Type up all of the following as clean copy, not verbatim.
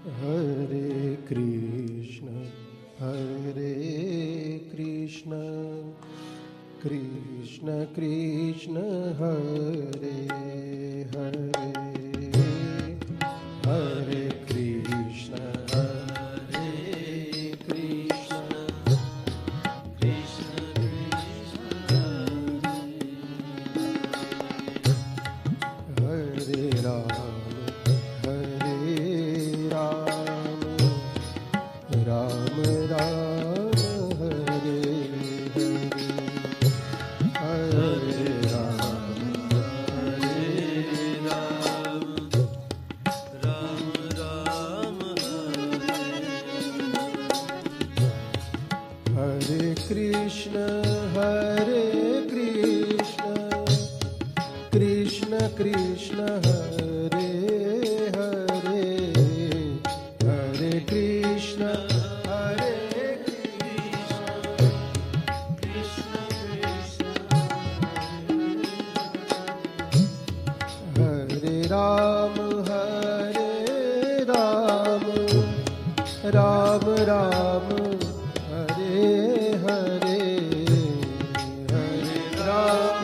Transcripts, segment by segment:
Hare Krishna Krishna Krishna Hare Hare, Hare Krishna Hare Ram Ram Ram Hare Hare, Hare Ram Ram Ram Hare Krishna Krishna Krishna Hare Hare, Hare Krishna Hare Ram Ram Ram Hare Hare, Hare Ram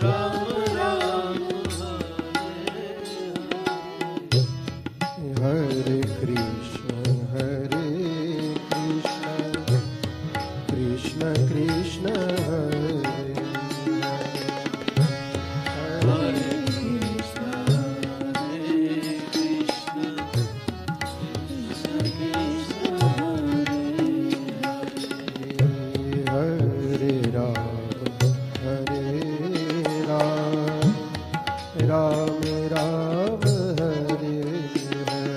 Ram Ram Hare Krishna Krishna Krishna Hare Hare, Hare Ram Ram Ram Hare Hare,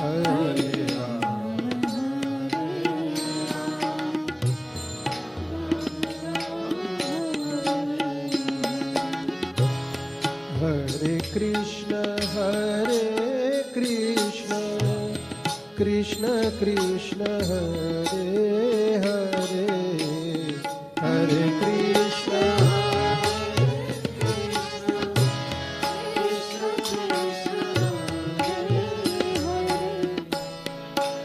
Hare Hare Krishna Krishna Krishna Hare Hare, Hare Krishna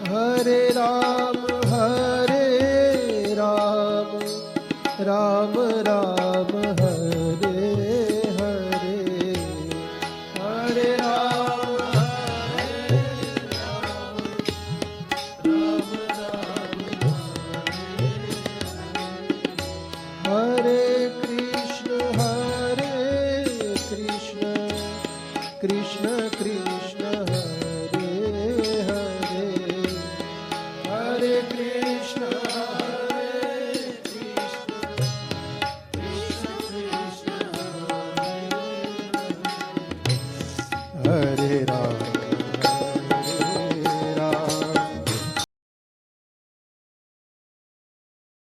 Hare Ram Ram Ram Hare Hare, Hare Ram Hare Krishna Krishna Krishna